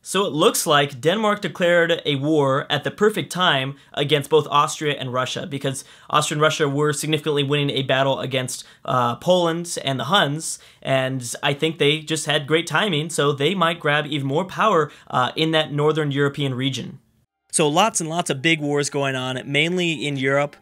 So it looks like Denmark declared a war at the perfect time against both Austria and Russia, because Austria and Russia were significantly winning a battle against Poland and the Huns, and I think they just had great timing, so they might grab even more power in that northern European region. So lots and lots of big wars going on, mainly in Europe.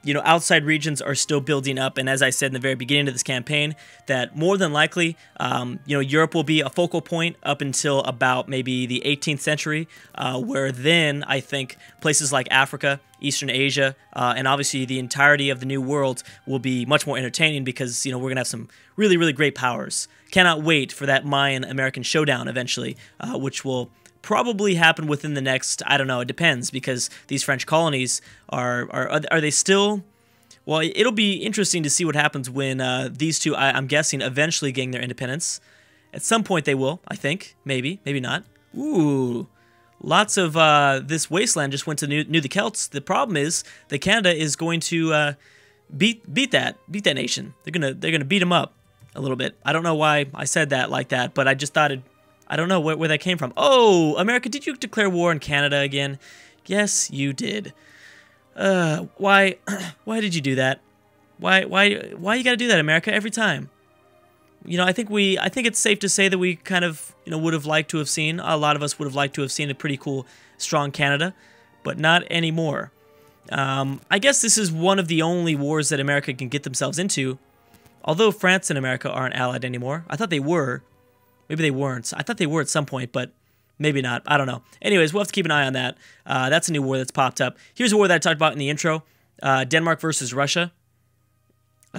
You know, outside regions are still building up, and as I said in the very beginning of this campaign, that more than likely, you know, Europe will be a focal point up until about maybe the 18th century, where then I think places like Africa, Eastern Asia, and obviously the entirety of the New World will be much more entertaining because, you know, we're going to have some really, really great powers. Cannot wait for that Mayan-American showdown eventually, which will probably happen within the next, I don't know, it depends, because these French colonies are they still, well, it'll be interesting to see what happens when these two, I'm guessing, eventually gain their independence. At some point they will, I think, maybe not. Ooh, lots of this wasteland just went to New the Celts. The problem is that Canada is going to beat that nation. They're gonna beat them up a little bit. I don't know why I said that like that, but I just thought I don't know where that came from. Oh, America, did you declare war on Canada again? Yes, you did. Why did you do that? Why you gotta do that, America, every time? You know, I think it's safe to say that we kind of, you know, would have liked to have seen, a lot of us would have liked to have seen a pretty cool, strong Canada, but not anymore. I guess this is one of the only wars that America can get themselves into, although France and America aren't allied anymore. I thought they were. Maybe they weren't. I thought they were at some point, but maybe not. I don't know. Anyways, we'll have to keep an eye on that. That's a new war that's popped up. Here's a war that I talked about in the intro. Denmark versus Russia.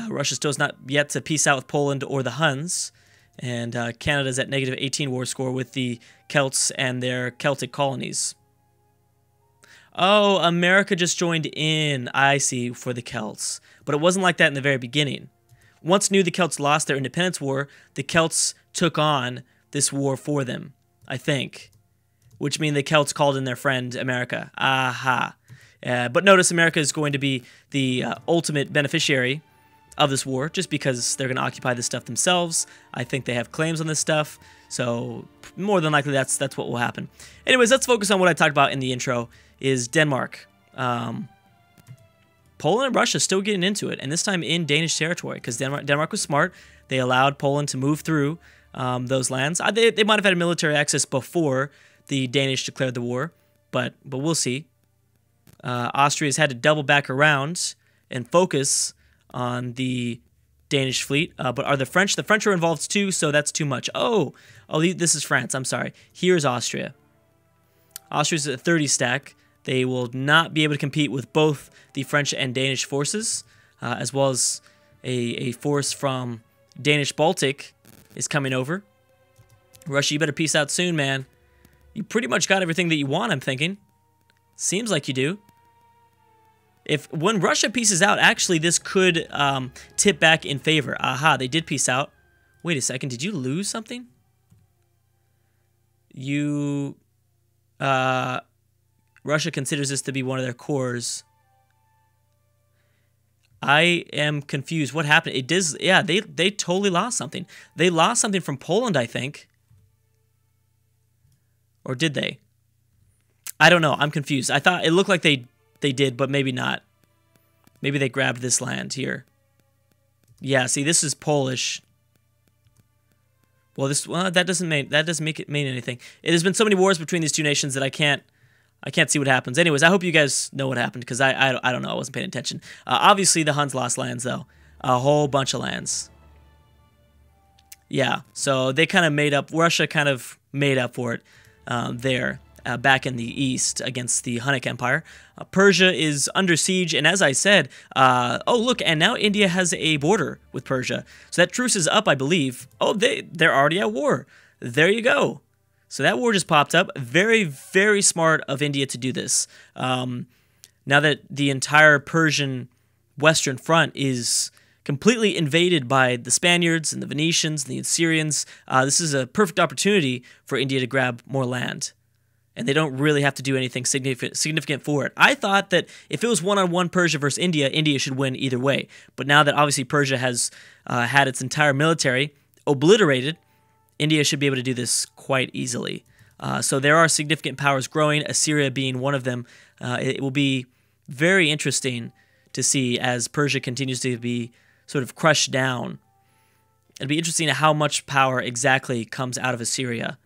Russia still has not yet to peace out with Poland or the Huns. And Canada's at -18 war score with the Celts and their Celtic colonies. Oh, America just joined in, I see, for the Celts. But it wasn't like that in the very beginning. Once the Celts lost their independence war, the Celts took on this war for them, I think. Which means the Celts called in their friend America. Aha. But notice America is going to be the ultimate beneficiary of this war, just because they're going to occupy this stuff themselves. I think they have claims on this stuff, so more than likely that's what will happen. Anyways, let's focus on what I talked about in the intro, is Denmark. Poland and Russia still getting into it, and this time in Danish territory, because Denmark was smart. They allowed Poland to move through those lands. They might have had a military access before the Danish declared the war, but we'll see. Austria's had to double back around and focus on the Danish fleet, but are the French are involved too, so that's too much. Oh, this is France, I'm sorry. Here's Austria. Austria's at 30 stack. They will not be able to compete with both the French and Danish forces, as well as a force from Danish Baltic is coming over. Russia, you better peace out soon, man. You pretty much got everything that you want, I'm thinking. Seems like you do. When Russia pieces out, actually, this could tip back in favor. Aha, they did peace out. Wait a second, did you lose something? Russia considers this to be one of their cores. I am confused. What happened? It does. Yeah, they totally lost something. They lost something from Poland, I think. Or did they? I don't know. I'm confused. I thought it looked like they did, but maybe not. Maybe they grabbed this land here. Yeah. See, this is Polish. Well, that doesn't make it mean anything. It has been so many wars between these two nations that I can't see what happens. Anyways, I hope you guys know what happened, because I don't know. I wasn't paying attention. Obviously, the Huns lost lands, though. A whole bunch of lands. Yeah, so they kind of made up, Russia kind of made up for it there, back in the east against the Hunnic Empire. Persia is under siege, and as I said, oh, look, and now India has a border with Persia. So that truce is up, I believe. Oh, they're already at war. There you go. So that war just popped up. Very, very smart of India to do this. Now that the entire Persian Western Front is completely invaded by the Spaniards and the Venetians and the Assyrians, this is a perfect opportunity for India to grab more land. And they don't really have to do anything significant for it. I thought that if it was one-on-one Persia versus India, India should win either way. But now that obviously Persia has had its entire military obliterated, India should be able to do this quite easily. So there are significant powers growing, Assyria being one of them. It will be very interesting to see as Persia continues to be sort of crushed down. It'll be interesting how much power exactly comes out of Assyria.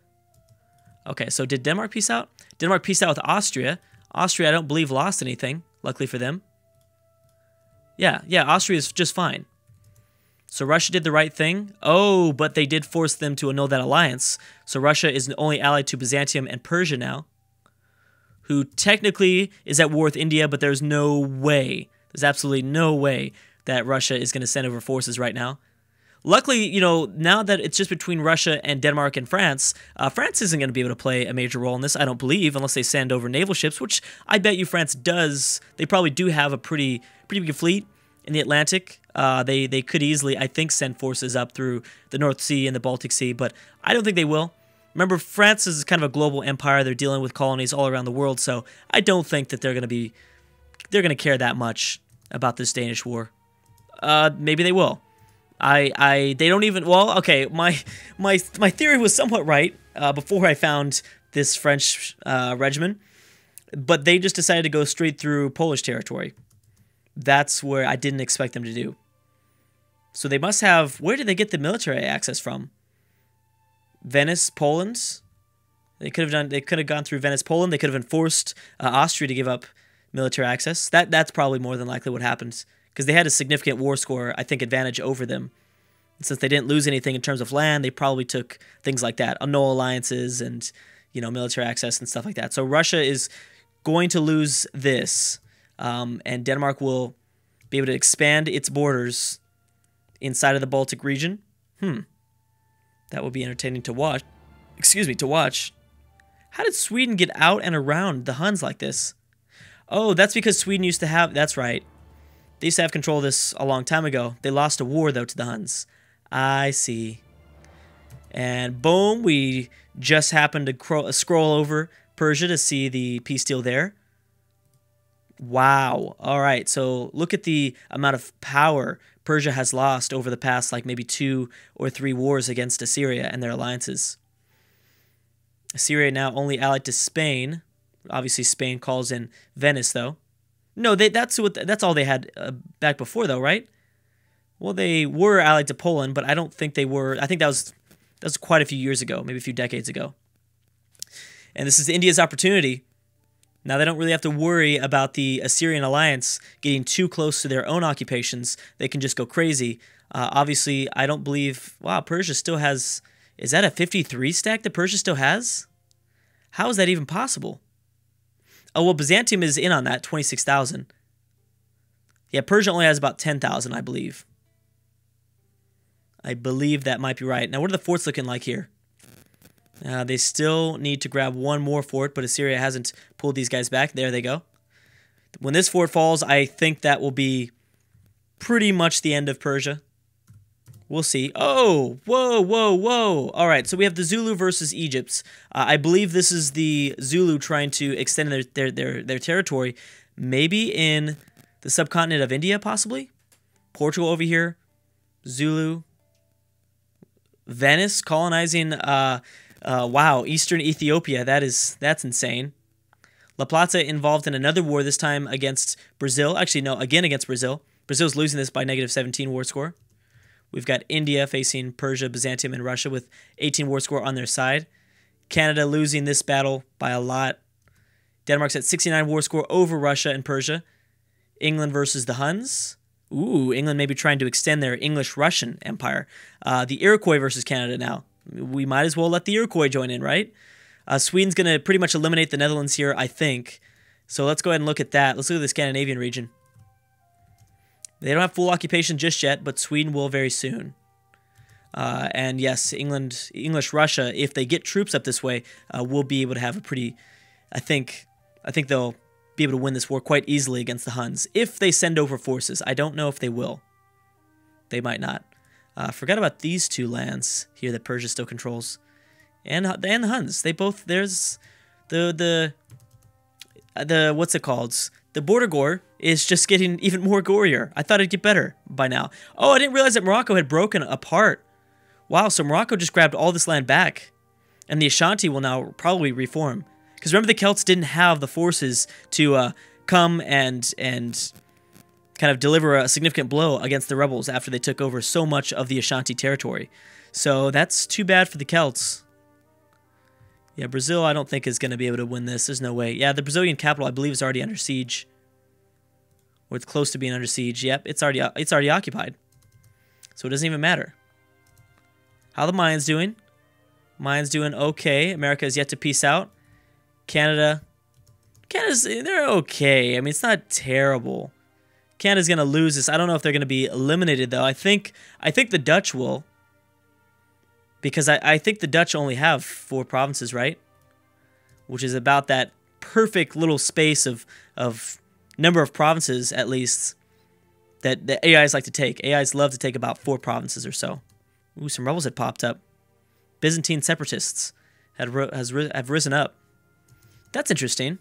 Okay, so did Denmark peace out? Denmark peaced out with Austria. Austria, I don't believe, lost anything, luckily for them. Yeah, Austria is just fine. So Russia did the right thing. Oh, but they did force them to annul that alliance. So Russia is only allied to Byzantium and Persia now, who technically is at war with India, but there's no way, there's absolutely no way that Russia is going to send over forces right now. Luckily, you know, now that it's just between Russia and Denmark and France, France isn't going to be able to play a major role in this, I don't believe, unless they send over naval ships, which I bet you France does. They probably do have a pretty big fleet in the Atlantic. They could easily, I think, send forces up through the North Sea and the Baltic Sea, but I don't think they will. Remember, France is kind of a global empire. They're dealing with colonies all around the world, so I don't think that they're going to care that much about this Danish war. Maybe they will. They don't even, well, okay, my theory was somewhat right before I found this French regiment, but they just decided to go straight through Polish territory. That's where I didn't expect them to do. So they must have, where did they get the military access from? Venice, Poland? They could have gone through Venice, Poland. They could have enforced Austria to give up military access. That's probably more than likely what happened, because they had a significant war score, I think, advantage over them. And since they didn't lose anything in terms of land, they probably took things like that, annul alliances and, you know, military access and stuff like that. So Russia is going to lose this, and Denmark will be able to expand its borders inside of the Baltic region. That would be entertaining to watch. Excuse me, to watch. How did Sweden get out and around the Huns like this? Oh, that's because Sweden used to have, that's right. They used to have control of this a long time ago. They lost a war, though, to the Huns. I see. And boom, we just happened to scroll over Persia to see the peace deal there. Wow. All right, so look at the amount of power Persia has lost over the past, like, maybe 2 or 3 wars against Assyria and their alliances. Assyria now only allied to Spain. Obviously, Spain calls in Venice, though. No, that's all they had back before, though, right? Well, they were allied to Poland, but I don't think they were. I think that was quite a few years ago, maybe a few decades ago. And this is India's opportunity. Now they don't really have to worry about the Assyrian alliance getting too close to their own occupations. They can just go crazy. Obviously, I don't believe... Wow, Persia still has... Is that a 53 stack that Persia still has? How is that even possible? Oh, well, Byzantium is in on that, 26,000. Yeah, Persia only has about 10,000, I believe. I believe that might be right. Now, what are the forts looking like here? They still need to grab one more fort, but Assyria hasn't pulled these guys back. There they go. When this fort falls, I think that will be pretty much the end of Persia. We'll see. Oh, whoa. All right, so we have the Zulu versus Egypt. I believe this is the Zulu trying to extend their territory, maybe in the subcontinent of India, possibly. Portugal over here. Zulu. Venice colonizing... wow, Eastern Ethiopia, that's insane. La Plata involved in another war, this time against Brazil. Actually, no, again against Brazil. Brazil's losing this by -17 war score. We've got India facing Persia, Byzantium, and Russia with 18 war score on their side. Canada losing this battle by a lot. Denmark's at 69 war score over Russia and Persia. England versus the Huns. Ooh, England may be trying to extend their English-Russian empire. The Iroquois versus Canada now. We might as well let the Iroquois join in, right? Sweden's going to pretty much eliminate the Netherlands here, I think. So let's go ahead and look at that. Let's look at the Scandinavian region. They don't have full occupation just yet, but Sweden will very soon. And yes, English-Russia, if they get troops up this way, will be able to have a pretty... I think they'll be able to win this war quite easily against the Huns. If they send over forces. I don't know if they will. They might not. Forgot about these two lands here that Persia still controls, and the Huns. They both, there's the what's it called? The border gore is just getting even more gorier. I thought it'd get better by now. Oh, I didn't realize that Morocco had broken apart. Wow, so Morocco just grabbed all this land back. And the Ashanti will now probably reform. Because remember, the Celts didn't have the forces to come and kind of deliver a significant blow against the rebels after they took over so much of the Ashanti territory. So that's too bad for the Celts. Yeah, Brazil I don't think is going to be able to win this. There's no way. Yeah, the Brazilian capital I believe is already under siege. Or it's close to being under siege. Yep, it's already occupied. So it doesn't even matter. How the Mayans doing? Mayans doing okay. America is yet to peace out. Canada's they're okay. I mean, it's not terrible. Canada's going to lose this. I don't know if they're going to be eliminated though. I think the Dutch will. Because I think the Dutch only have 4 provinces, right? Which is about that perfect little space of number of provinces, at least, that the AIs like to take. AIs love to take about 4 provinces or so. Ooh, some rebels had popped up. Byzantine separatists have risen up. That's interesting.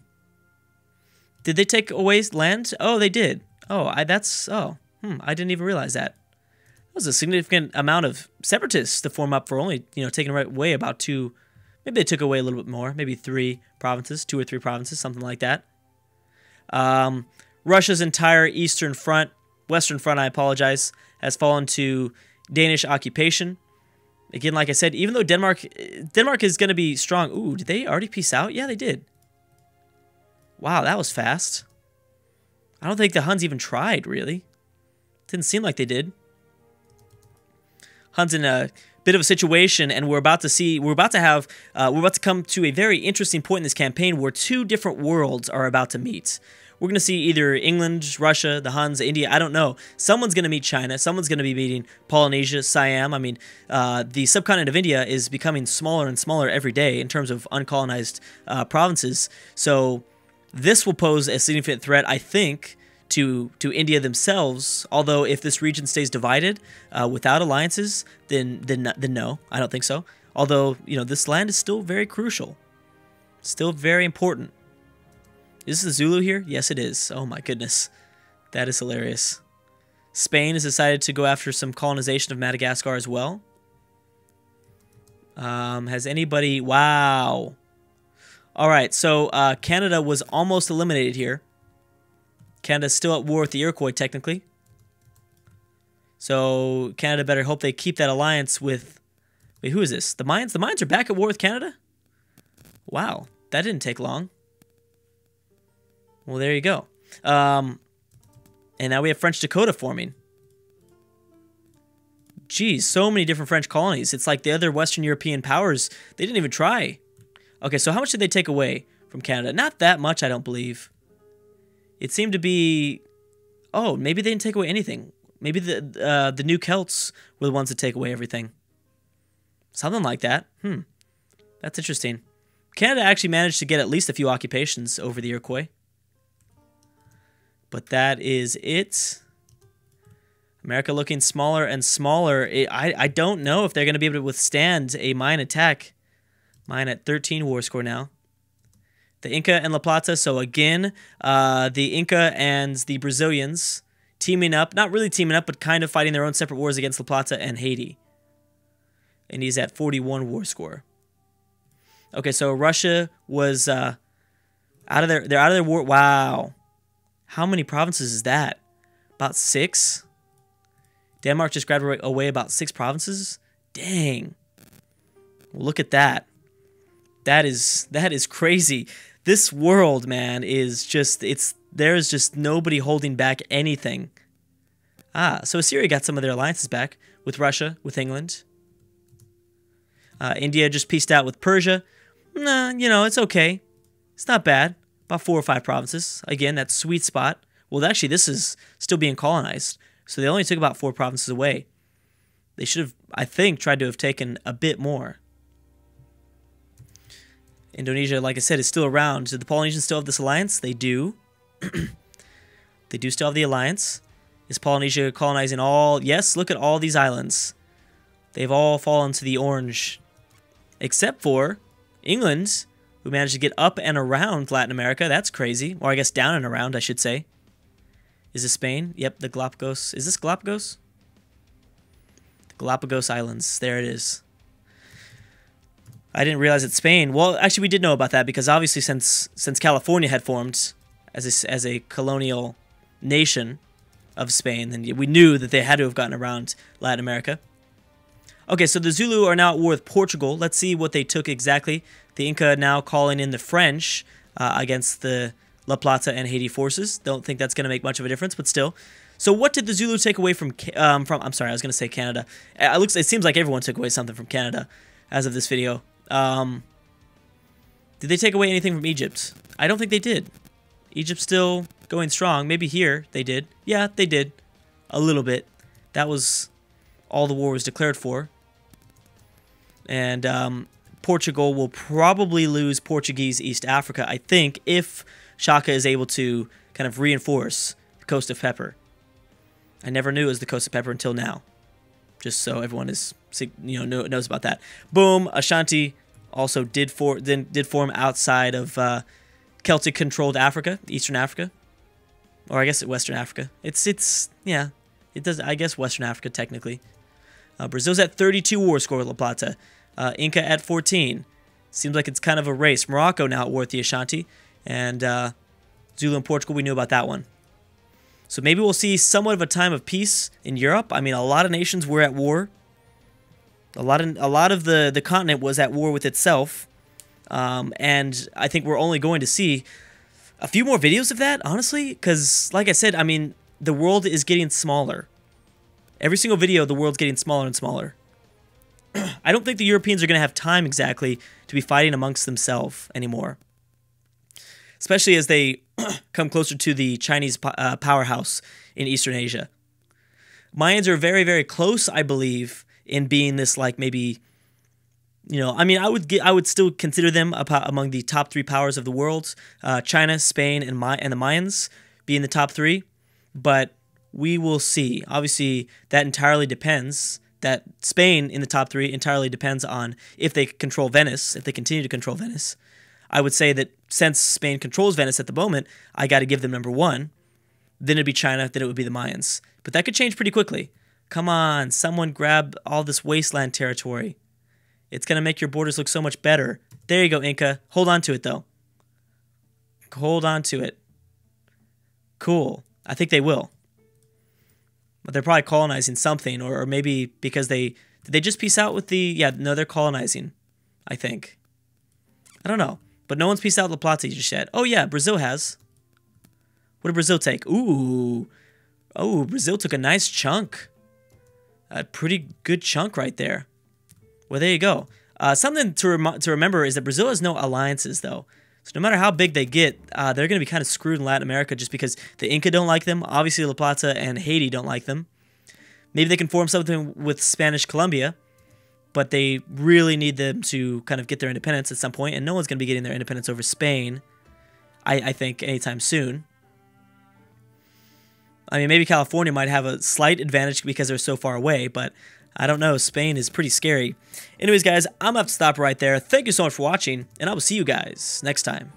Did they take away land? Oh, they did. Oh, I didn't even realize that. That was a significant amount of separatists to form up for only, taking away about 2. Maybe they took away a little bit more. Maybe 3 provinces, 2 or 3 provinces, something like that. Russia's entire eastern front, western front, I apologize, has fallen to Danish occupation. Again, like I said, even though Denmark is going to be strong. Ooh, did they already peace out? Yeah, they did. Wow, that was fast. I don't think the Huns even tried, really. Didn't seem like they did. Huns in a bit of a situation, and we're about to come to a very interesting point in this campaign where 2 different worlds are about to meet. We're going to see either England, Russia, the Huns, India, I don't know. Someone's going to meet China. Someone's going to be meeting Polynesia, Siam. I mean, the subcontinent of India is becoming smaller and smaller every day in terms of uncolonized provinces. So this will pose a significant threat, I think, to India themselves. Although if this region stays divided without alliances, then no, I don't think so. Although, this land is still very crucial. Still very important. Is this the Zulu here? Yes, it is. Oh my goodness. That is hilarious. Spain has decided to go after some colonization of Madagascar as well. Has anybody... Wow. Alright, so Canada was almost eliminated here. Canada's still at war with the Iroquois, technically. So Canada better hope they keep that alliance with... Wait, who is this? The Mayans? The Mayans are back at war with Canada? Wow, that didn't take long. Well, there you go. And now we have French Dakota forming. Geez, so many different French colonies. It's like the other Western European powers, they didn't even try. Okay, so how much did they take away from Canada? Not that much, I don't believe. It seemed to be... Oh, maybe they didn't take away anything. Maybe the new Celts were the ones that take away everything. Something like that. That's interesting. Canada actually managed to get at least a few occupations over the Iroquois. But that is it. America looking smaller and smaller. I don't know if they're going to be able to withstand a Mayan attack. Mayan at 13 war score now. The Inca and La Plata. So again, the Inca and the Brazilians teaming up. Not really teaming up, but kind of fighting their own separate wars against La Plata and Haiti. And he's at 41 war score. Okay, so Russia was out of their war. Wow. How many provinces is that? About 6? Denmark just grabbed away about 6 provinces? Dang. Well, look at that. That is crazy. This world, man, is just... There's just nobody holding back anything. So Assyria got some of their alliances back with Russia, with England. India just peaced out with Persia. Nah, it's okay. It's not bad. About 4 or 5 provinces. Again, that sweet spot. Well, actually, this is still being colonized. So they only took about 4 provinces away. They should have, I think, tried to have taken a bit more. Indonesia, like I said, is still around. Do the Polynesians still have this alliance? They do. They do still have the alliance. Is Polynesia colonizing all? Yes, look at all these islands. They've all fallen to the orange. Except for England, who managed to get up and around Latin America. That's crazy. Or I guess down and around, I should say. Is this Spain? Yep, the Galapagos. Is this Galapagos? The Galapagos Islands. There it is. I didn't realize that Spain... Well, actually, we did know about that because obviously since California had formed as a colonial nation of Spain, then we knew that they had to have gotten around Latin America. Okay, so the Zulu are now at war with Portugal. Let's see what they took exactly. The Inca now calling in the French against the La Plata and Haiti forces. Don't think that's going to make much of a difference, but still. So what did the Zulu take away from I'm sorry, I was going to say Canada. It seems like everyone took away something from Canada as of this video. Did they take away anything from Egypt? I don't think they did. Egypt's still going strong. Maybe here they did. Yeah, they did. A little bit. That was all the war was declared for. And Portugal will probably lose Portuguese East Africa, I think, if Shaka is able to kind of reinforce the Coast of Pepper. I never knew it was the Coast of Pepper until now. Just so everyone is, knows about that. Boom, Ashanti also did form outside of Celtic-controlled Africa, Eastern Africa, or I guess Western Africa. Yeah, it does. I guess Western Africa technically. Brazil's at 32 war score with La Plata. Inca at 14. Seems like it's kind of a race. Morocco now at war with the Ashanti. And Zulu and Portugal, we knew about that one. So maybe we'll see somewhat of a time of peace in Europe. I mean, a lot of nations were at war. A lot of the continent was at war with itself. And I think we're only going to see a few more videos of that, honestly. Because, like I said, I mean, the world is getting smaller. Every single video, the world's getting smaller and smaller. I don't think the Europeans are going to have time exactly to be fighting amongst themselves anymore. Especially as they come closer to the Chinese powerhouse in Eastern Asia. Mayans are very, very close, I believe, in being this, like, maybe, I mean, I would still consider them among the top 3 powers of the world. China, Spain, and the Mayans being the top 3. But we will see. Obviously, that entirely depends. That Spain in the top 3 entirely depends on if they control Venice, if they continue to control Venice. I would say that since Spain controls Venice at the moment, I got to give them number 1. Then it'd be China, then it would be the Mayans. But that could change pretty quickly. Come on, someone grab all this wasteland territory. It's going to make your borders look so much better. There you go, Inca. Hold on to it, though. Hold on to it. Cool. I think they will. But they're probably colonizing something, or maybe because did they just peace out with the... Yeah, no, they're colonizing, I think. I don't know. But no one's peaced out with La Plata just yet. Oh, yeah, Brazil has. What did Brazil take? Ooh. Oh, Brazil took a nice chunk. A pretty good chunk right there. Well, there you go. Something to remember is that Brazil has no alliances, though. So no matter how big they get, they're going to be kind of screwed in Latin America just because the Inca don't like them. Obviously, La Plata and Haiti don't like them. Maybe they can form something with Spanish Colombia, but they really need them to kind of get their independence at some point, and no one's going to be getting their independence over Spain, I think, anytime soon. I mean, maybe California might have a slight advantage because they're so far away, but I don't know. Spain is pretty scary. Anyways, guys, I'm going to have to stop right there. Thank you so much for watching, and I will see you guys next time.